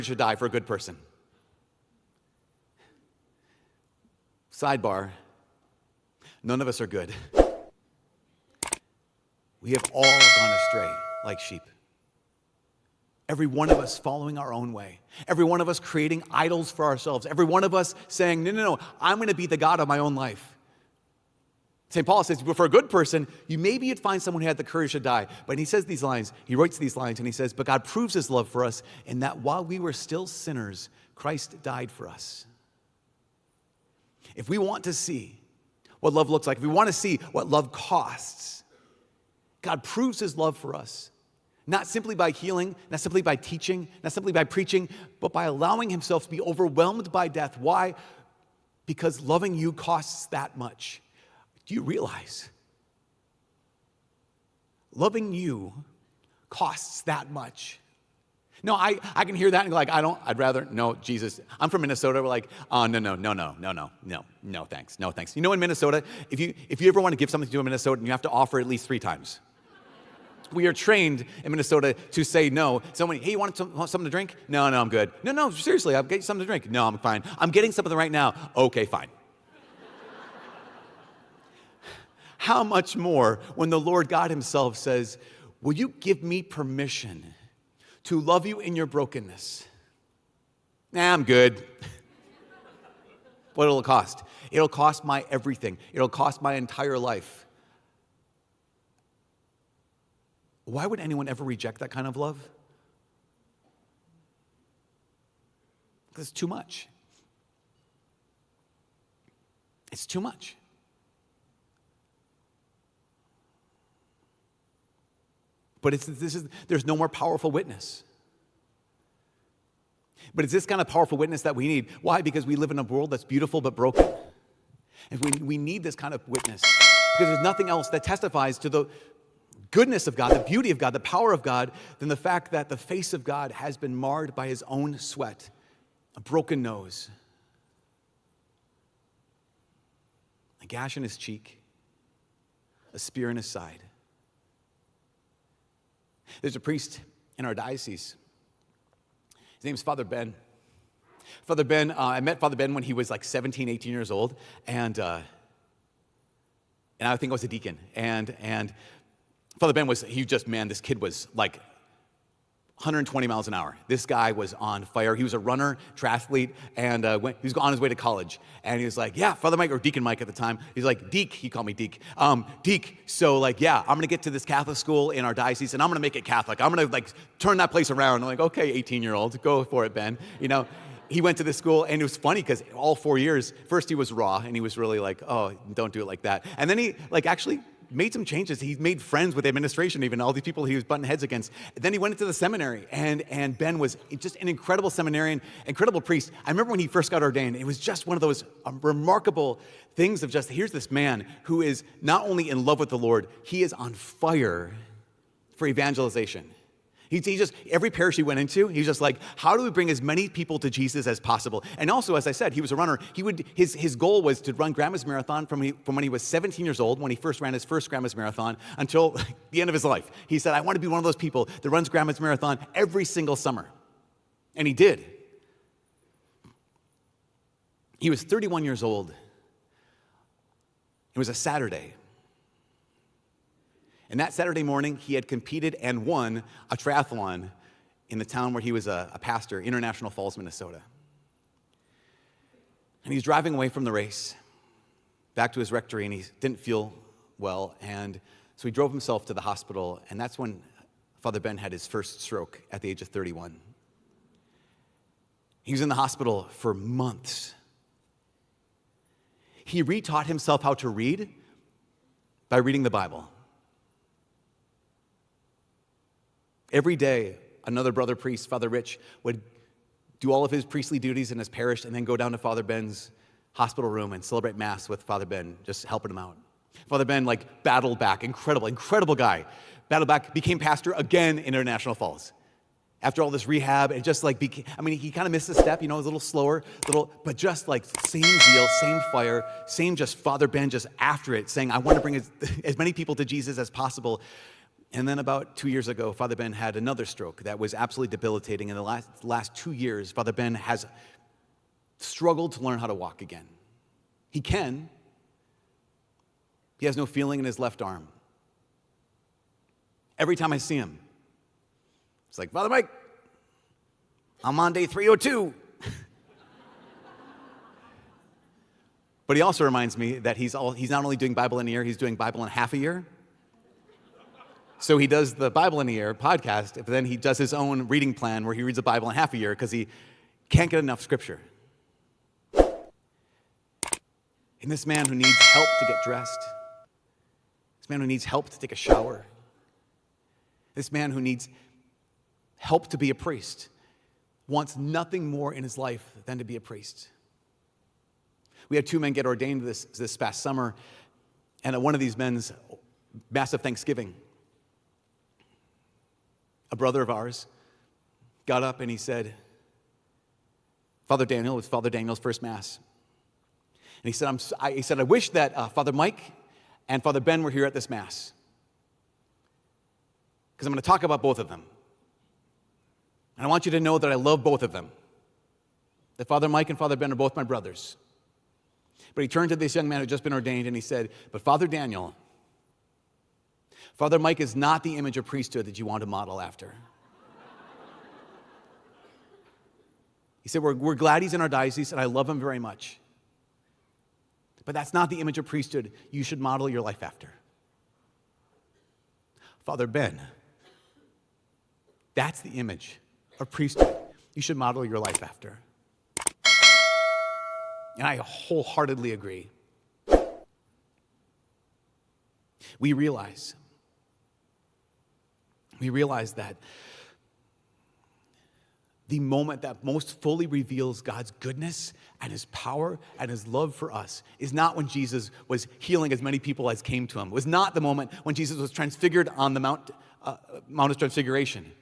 should die for a good person. Sidebar, none of us are good. We have all gone astray like sheep. Every one of us following our own way. Every one of us creating idols for ourselves. Every one of us saying, no, I'm going to be the God of my own life. St. Paul says, for a good person, maybe you'd find someone who had the courage to die. But he says these lines, he writes these lines, and he says, but God proves his love for us in that while we were still sinners, Christ died for us. If we want to see what love looks like, if we want to see what love costs, God proves his love for us. Not simply by healing, not simply by teaching, not simply by preaching, but by allowing himself to be overwhelmed by death. Why? Because loving you costs that much. Do you realize? Loving you costs that much. No, I can hear that and go like, I'd rather, no, Jesus. I'm from Minnesota, we're like, oh, no, thanks. You know in Minnesota, if you ever want to give something to a Minnesotan, you have to offer at least 3 times. We are trained in Minnesota to say no. Someone, hey, you want something to drink? No, I'm good. No, seriously, I'll get you something to drink. No, I'm fine. I'm getting something right now. Okay, fine. How much more when the Lord God himself says, will you give me permission to love you in your brokenness? Nah, I'm good. What it'll cost? It'll cost my everything. It'll cost my entire life. Why would anyone ever reject that kind of love? Because it's too much. It's too much. But there's no more powerful witness. But it's this kind of powerful witness that we need. Why? Because we live in a world that's beautiful but broken. And we need this kind of witness. Because there's nothing else that testifies to the goodness of God, the beauty of God, the power of God, than the fact that the face of God has been marred by his own sweat, a broken nose, a gash in his cheek, a spear in his side. There's a priest in our diocese. His name's Father Ben. Father Ben, I met Father Ben when he was like 17, 18 years old, and I think I was a deacon, and Father Ben this kid was like 120 miles an hour. This guy was on fire. He was a runner, triathlete, and he was on his way to college. And he was like, yeah, Father Mike, or Deacon Mike at the time. He's like, Deke, he called me Deke. Deke, so like, yeah, I'm gonna get to this Catholic school in our diocese, and I'm gonna make it Catholic. I'm gonna like turn that place around. I'm like, okay, 18-year-old, go for it, Ben. You know, he went to this school, and it was funny because all 4 years, first he was raw, and he was really like, oh, don't do it like that. And then he like actually made some changes. He made friends with the administration, even all these people he was butting heads against. Then he went into the seminary, and Ben was just an incredible seminarian, incredible priest. I remember when he first got ordained, it was just one of those remarkable things of just, here's this man who is not only in love with the Lord, he is on fire for evangelization. He just, every parish he went into, he was just like, how do we bring as many people to Jesus as possible? And also, as I said, he was a runner. His goal was to run Grandma's Marathon from when he was 17 years old, when he first ran his first Grandma's Marathon, until the end of his life. He said, I want to be one of those people that runs Grandma's Marathon every single summer. And he did. He was 31 years old. It was a Saturday. And that Saturday morning, he had competed and won a triathlon in the town where he was a pastor, International Falls, Minnesota. And he's driving away from the race back to his rectory, and he didn't feel well. And so he drove himself to the hospital, and that's when Father Ben had his first stroke at the age of 31. He was in the hospital for months. He retaught himself how to read by reading the Bible. Every day, another brother priest, Father Rich, would do all of his priestly duties in his parish and then go down to Father Ben's hospital room and celebrate Mass with Father Ben, just helping him out. Father Ben, like, battled back. Incredible guy. Battled back, became pastor again in International Falls. After all this rehab, it just like he kind of missed a step, a little slower, but just like same zeal, same fire, same just Father Ben just after it, saying, I want to bring as many people to Jesus as possible. And then about 2 years ago, Father Ben had another stroke that was absolutely debilitating. In the last 2 years, Father Ben has struggled to learn how to walk again. He can. He has no feeling in his left arm. Every time I see him, it's like, Father Mike, I'm on day 302. But he also reminds me that he's not only doing Bible in a year, he's doing Bible in half a year. So he does the Bible in a year podcast, but then he does his own reading plan where he reads the Bible in half a year because he can't get enough scripture. And this man who needs help to get dressed, this man who needs help to take a shower, this man who needs help to be a priest, wants nothing more in his life than to be a priest. We had 2 men get ordained this past summer, and at one of these men's massive Thanksgiving, a brother of ours got up and he said, Father Daniel, it was Father Daniel's first Mass. And he said, I wish that Father Mike and Father Ben were here at this Mass, because I'm going to talk about both of them. And I want you to know that I love both of them, that Father Mike and Father Ben are both my brothers. But he turned to this young man who had just been ordained and he said, but Father Daniel, Father Mike is not the image of priesthood that you want to model after. He said, we're glad he's in our diocese and I love him very much. But that's not the image of priesthood you should model your life after. Father Ben, that's the image of priesthood you should model your life after. And I wholeheartedly agree. We realize that the moment that most fully reveals God's goodness and his power and his love for us is not when Jesus was healing as many people as came to him. It was not the moment when Jesus was transfigured on the Mount of Transfiguration.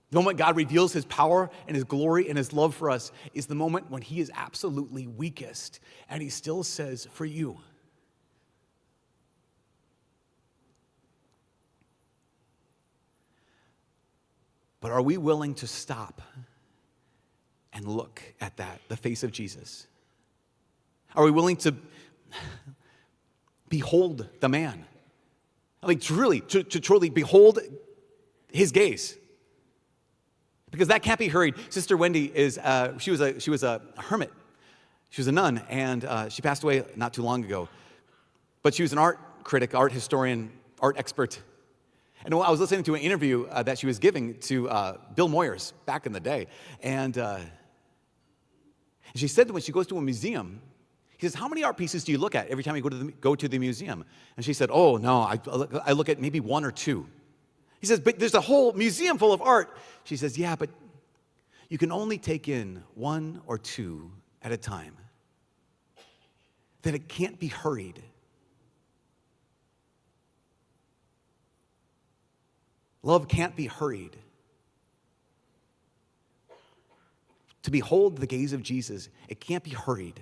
The moment God reveals his power and his glory and his love for us is the moment when he is absolutely weakest and he still says, for you. But are we willing to stop and look at that, the face of Jesus? Are we willing to behold the man? I mean, truly, to truly behold his gaze. Because that can't be hurried. Sister Wendy she was a hermit. She was a nun, and she passed away not too long ago. But she was an art critic, art historian, art expert. And I was listening to an interview that she was giving to Bill Moyers back in the day. And she said that when she goes to a museum, he says, how many art pieces do you look at every time you go to the museum? And she said, oh, no, I look at maybe 1 or 2. He says, but there's a whole museum full of art. She says, yeah, but you can only take in 1 or 2 at a time. That it can't be hurried. Love can't be hurried. To behold the gaze of Jesus, it can't be hurried.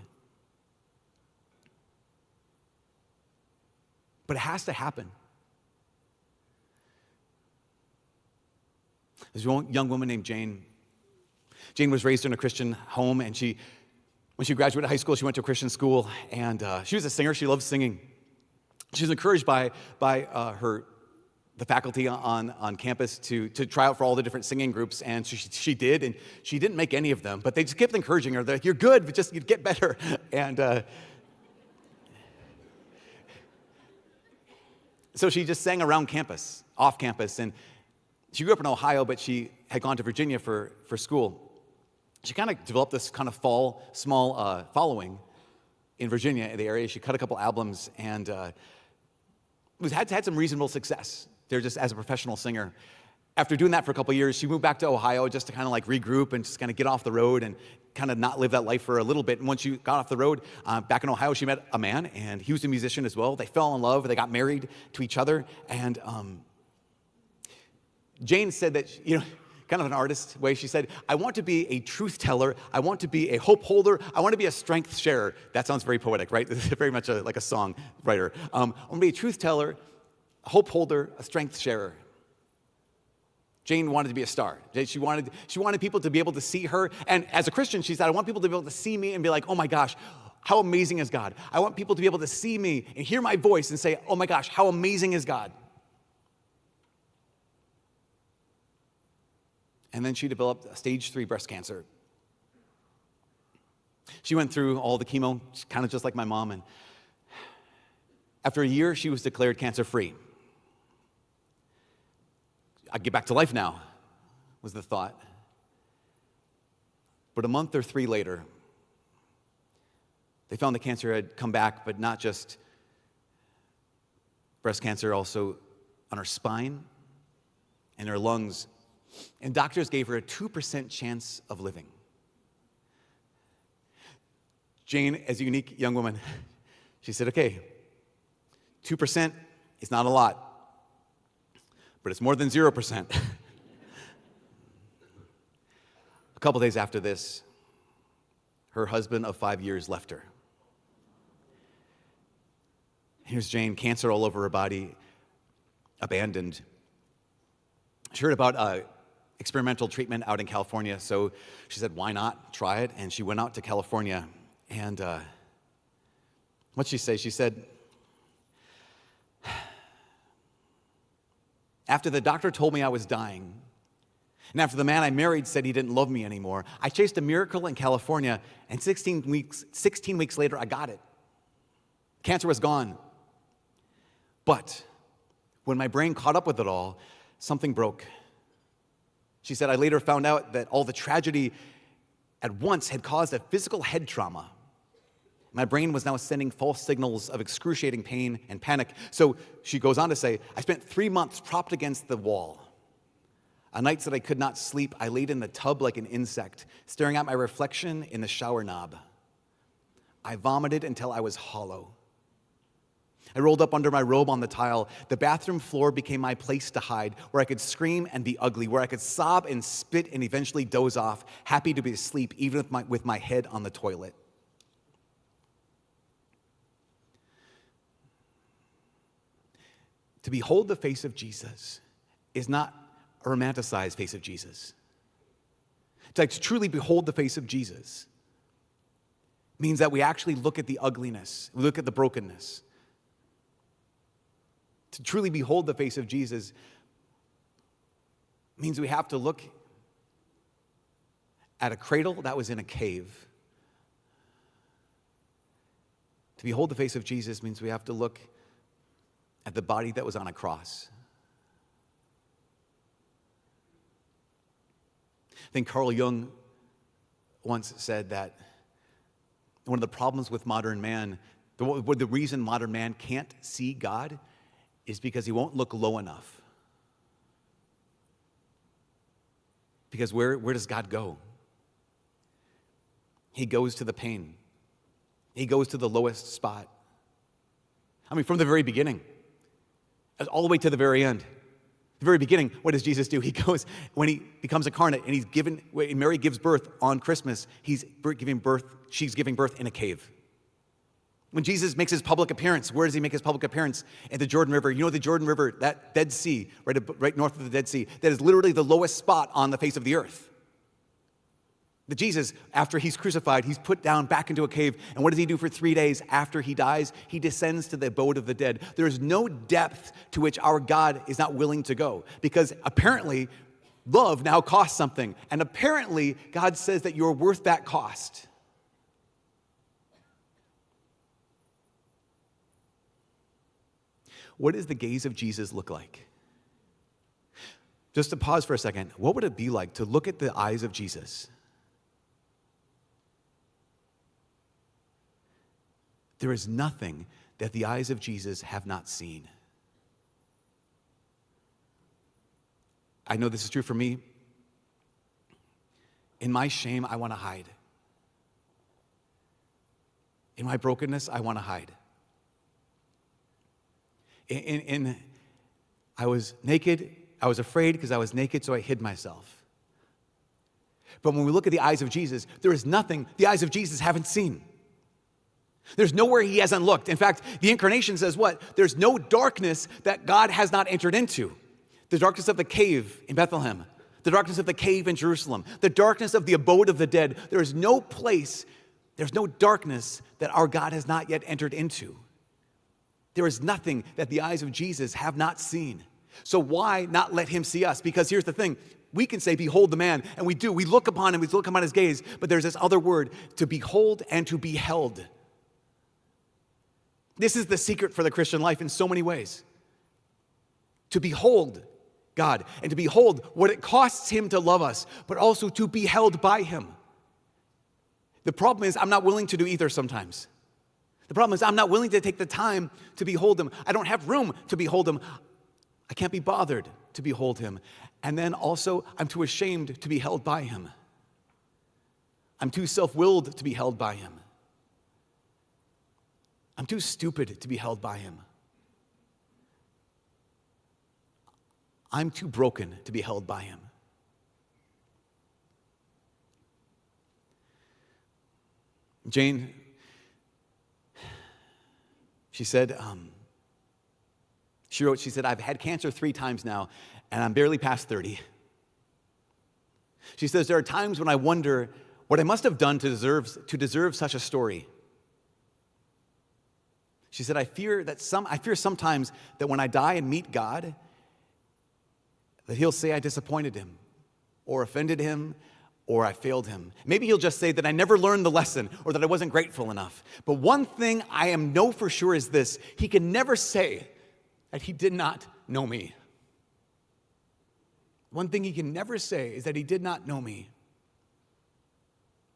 But it has to happen. There's a young woman named Jane. Jane was raised in a Christian home, and when she graduated high school, she went to a Christian school, and she was a singer. She loved singing. She was encouraged by the faculty on campus to try out for all the different singing groups, and she did, and she didn't make any of them, but they just kept encouraging her. They're like, you're good, but just you get better. And so she just sang around campus, off campus, and she grew up in Ohio, but she had gone to Virginia for school. She kind of developed this kind of small following in Virginia, in the area. She cut a couple albums and had some reasonable success there just as a professional singer. After doing that for a couple of years, she moved back to Ohio just to kind of like regroup and just kind of get off the road and kind of not live that life for a little bit. And once she got off the road, back in Ohio, she met a man, and he was a musician as well. They fell in love. They got married to each other. And Jane said that, kind of an artist way, she said, I want to be a truth teller. I want to be a hope holder. I want to be a strength sharer. That sounds very poetic, right? This is very much like a song writer. I want to be a truth teller, hope holder, a strength sharer. Jane wanted to be a star. She wanted people to be able to see her. And as a Christian, she said, I want people to be able to see me and be like, oh my gosh, how amazing is God? I want people to be able to see me and hear my voice and say, oh my gosh, how amazing is God? And then she developed stage 3 breast cancer. She went through all the chemo, kind of just like my mom. And after a year, she was declared cancer-free. I'd get back to life now, was the thought. But a month or 3 later, they found the cancer had come back, but not just breast cancer, also on her spine and her lungs. And doctors gave her a 2% chance of living. Jane, as a unique young woman, she said, okay, 2% is not a lot, but it's more than 0%. A couple days after this, her husband of 5 years left her. Here's Jane, cancer all over her body, abandoned. She heard about experimental treatment out in California, so she said, why not try it? And she went out to California, and what'd she say? She said, after the doctor told me I was dying, and after the man I married said he didn't love me anymore, I chased a miracle in California, and 16 weeks later, I got it. Cancer was gone. But when my brain caught up with it all, something broke. She said, I later found out that all the tragedy at once had caused a physical head trauma. My brain was now sending false signals of excruciating pain and panic. So she goes on to say, I spent 3 months propped against the wall. On nights that I could not sleep, I laid in the tub like an insect, staring at my reflection in the shower knob. I vomited until I was hollow. I rolled up under my robe on the tile. The bathroom floor became my place to hide, where I could scream and be ugly, where I could sob and spit and eventually doze off, happy to be asleep even with my head on the toilet. To behold the face of Jesus is not a romanticized face of Jesus. To truly behold the face of Jesus means that we actually look at the ugliness, we look at the brokenness. To truly behold the face of Jesus means we have to look at a cradle that was in a cave. To behold the face of Jesus means we have to look at the body that was on a cross. I think Carl Jung once said that one of the problems with modern man, the reason modern man can't see God is because he won't look low enough. Because where does God go? He goes to the pain. He goes to the lowest spot. I mean, from the very beginning, all the way to the very end. The very beginning, what does Jesus do? He goes, when he becomes incarnate and when Mary gives birth on Christmas, she's giving birth in a cave. When Jesus makes his public appearance, where does he make his public appearance? At the Jordan River. You know the Jordan River, that Dead Sea, right north of the Dead Sea, that is literally the lowest spot on the face of the earth. The Jesus, after he's crucified, he's put down back into a cave. And what does he do for 3 days after he dies? He descends to the abode of the dead. There is no depth to which our God is not willing to go. Because apparently, love now costs something. And apparently, God says that you're worth that cost. What does the gaze of Jesus look like? Just to pause for a second, what would it be like to look at the eyes of Jesus? There is nothing that the eyes of Jesus have not seen. I know this is true for me. In my shame, I want to hide. In my brokenness, I want to hide. I was naked. I was afraid because I was naked, so I hid myself. But when we look at the eyes of Jesus, there is nothing the eyes of Jesus haven't seen. There's nowhere he hasn't looked. In fact, the incarnation says what? There's no darkness that God has not entered into. The darkness of the cave in Bethlehem, the darkness of the cave in Jerusalem, the darkness of the abode of the dead. There is no place, there's no darkness that our God has not yet entered into. There is nothing that the eyes of Jesus have not seen. So why not let him see us? Because here's the thing. We can say, behold the man, and we do. We look upon him, we look upon his gaze, but there's this other word, to behold and to be held. This is the secret for the Christian life in so many ways. To behold God and to behold what it costs him to love us, but also to be held by him. The problem is I'm not willing to do either sometimes. The problem is I'm not willing to take the time to behold him. I don't have room to behold him. I can't be bothered to behold him. And then also I'm too ashamed to be held by him. I'm too self-willed to be held by him. I'm too stupid to be held by him. I'm too broken to be held by him. Jane, she said, she said, I've had cancer 3 times now, and I'm barely past 30. She says, there are times when I wonder what I must have done to deserve such a story. She said, I fear sometimes that when I die and meet God, that he'll say I disappointed him, or offended him, or I failed him. Maybe he'll just say that I never learned the lesson, or that I wasn't grateful enough. But one thing I know for sure is this: he can never say that he did not know me. One thing he can never say is that he did not know me.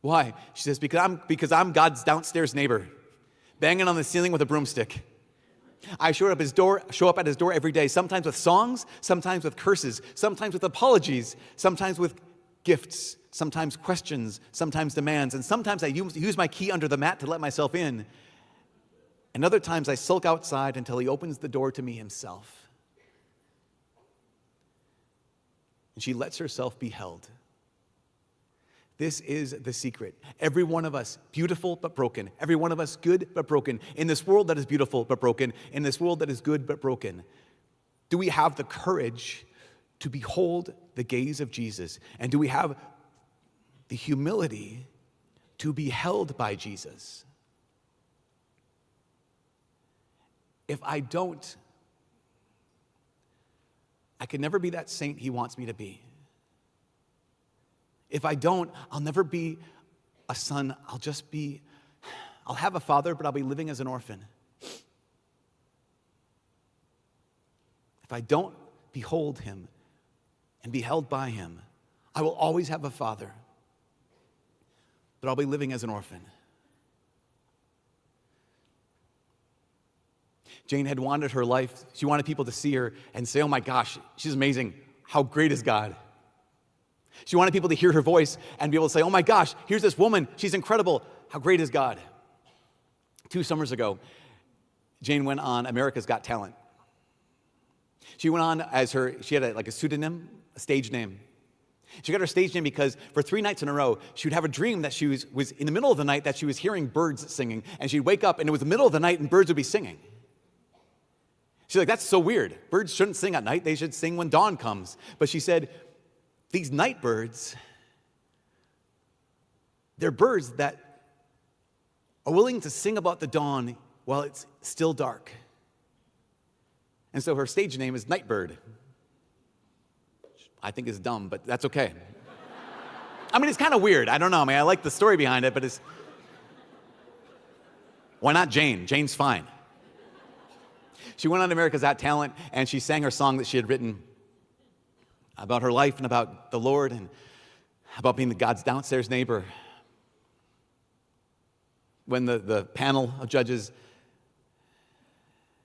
Why? She says, because I'm God's downstairs neighbor, banging on the ceiling with a broomstick. I show up at his door every day, sometimes with songs, sometimes with curses, sometimes with apologies, sometimes with gifts, sometimes questions, sometimes demands, and sometimes I use my key under the mat to let myself in. And other times I sulk outside until he opens the door to me himself. And she lets herself be held. This is the secret. Every one of us, beautiful but broken. Every one of us, good but broken. In this world that is beautiful but broken. In this world that is good but broken. Do we have the courage to behold the gaze of Jesus? And do we have the humility to be held by Jesus? If I don't, I can never be that saint he wants me to be. If I don't, I'll never be a son. I'll have a father, but I'll be living as an orphan. If I don't behold him and be held by him, I will always have a father, but I'll be living as an orphan. Jane had wanted her life. She wanted people to see her and say, oh my gosh, she's amazing. How great is God? She wanted people to hear her voice and be able to say, oh my gosh, here's this woman. She's incredible. How great is God? 2 summers ago, Jane went on America's Got Talent. She went on she had a pseudonym, a stage name. She got her stage name because for 3 nights in a row, she would have a dream that she was in the middle of the night that she was hearing birds singing. And she'd wake up and it was the middle of the night and birds would be singing. She's like, that's so weird. Birds shouldn't sing at night. They should sing when dawn comes. But she said, these night birds, they're birds that are willing to sing about the dawn while it's still dark. And so her stage name is Nightbird. I think is dumb, but that's okay. I mean, it's kind of weird. I don't know. I mean, I like the story behind it, but why not Jane? Jane's fine. She went on America's Got Talent, and she sang her song that she had written about her life and about the Lord and about being God's downstairs neighbor. When the panel of judges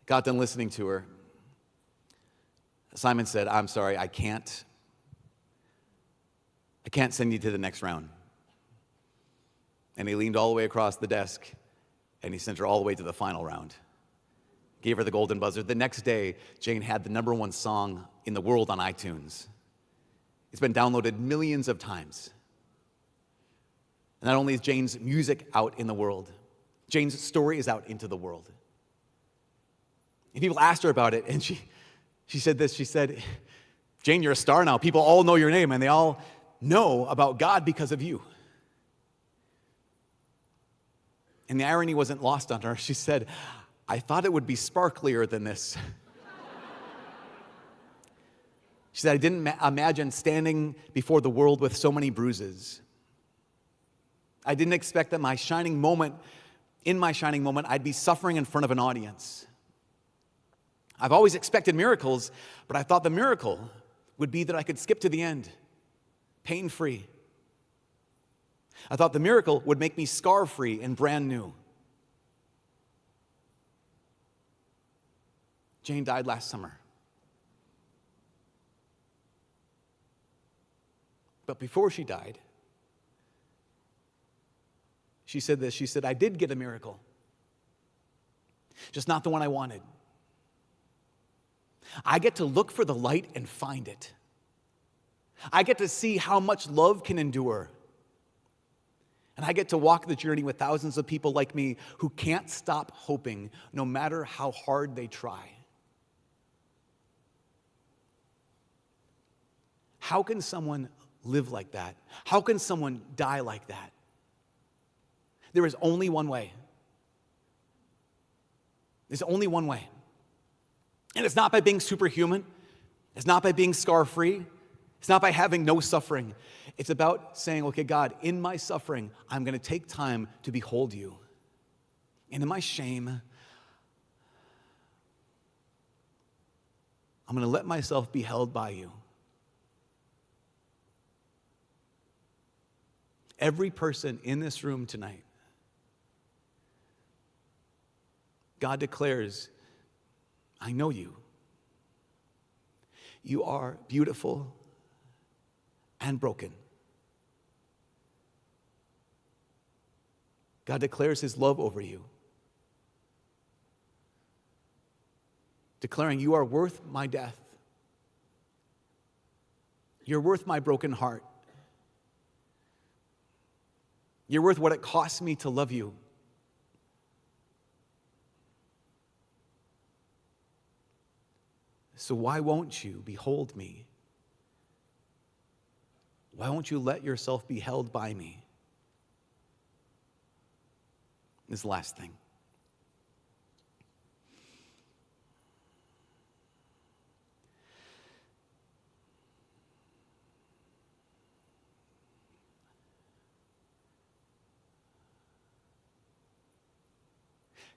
got done listening to her, Simon said, I'm sorry, I can't send you to the next round. And he leaned all the way across the desk, and he sent her all the way to the final round. Gave her the golden buzzer. The next day, Jane had the #1 song in the world on iTunes. It's been downloaded millions of times. Not only is Jane's music out in the world, Jane's story is out into the world. And people asked her about it, and she said this. She said, Jane, you're a star now. People all know your name, and they all know about God because of you. And the irony wasn't lost on her. She said, I thought it would be sparklier than this. She said, I didn't imagine standing before the world with so many bruises. I didn't expect that in my shining moment, I'd be suffering in front of an audience. I've always expected miracles, but I thought the miracle would be that I could skip to the end, pain-free. I thought the miracle would make me scar-free and brand new. Jane died last summer. But before she died, she said this. She said, I did get a miracle, just not the one I wanted. I get to look for the light and find it. I get to see how much love can endure. And I get to walk the journey with thousands of people like me who can't stop hoping no matter how hard they try. How can someone live like that? How can someone die like that? There is only one way. There's only one way. And it's not by being superhuman. It's not by being scar-free. It's not by having no suffering. It's about saying, okay, God, in my suffering, I'm going to take time to behold you. And in my shame, I'm going to let myself be held by you. Every person in this room tonight, God declares, I know you. You are beautiful and broken. God declares his love over you, declaring you are worth my death. You're worth my broken heart. You're worth what it costs me to love you. So why won't you behold me? Why won't you let yourself be held by me? This last thing.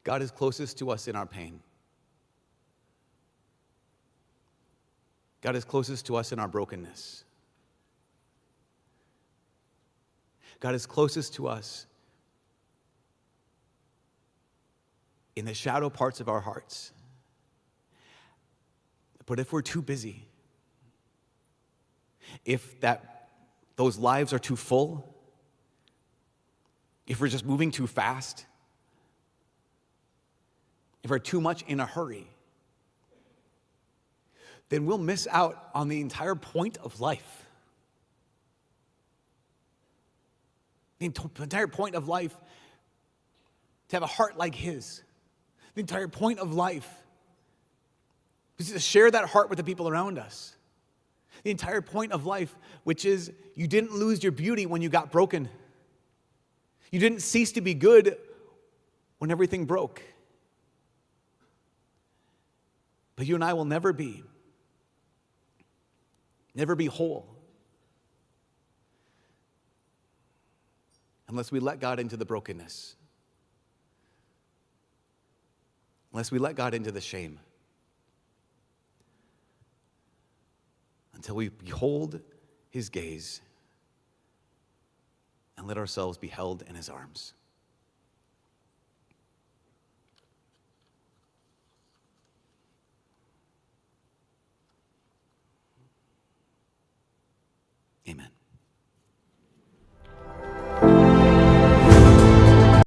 God is closest to us in our pain. God is closest to us in our brokenness. God is closest to us in the shadow parts of our hearts. But if we're too busy, if those lives are too full, if we're just moving too fast, if we're too much in a hurry, then we'll miss out on the entire point of life. The entire point of life, to have a heart like his. The entire point of life is to share that heart with the people around us. The entire point of life, which is you didn't lose your beauty when you got broken. You didn't cease to be good when everything broke. But you and I will never be whole unless we let God into the brokenness, unless we let God into the shame, until we behold his gaze and let ourselves be held in his arms. Amen.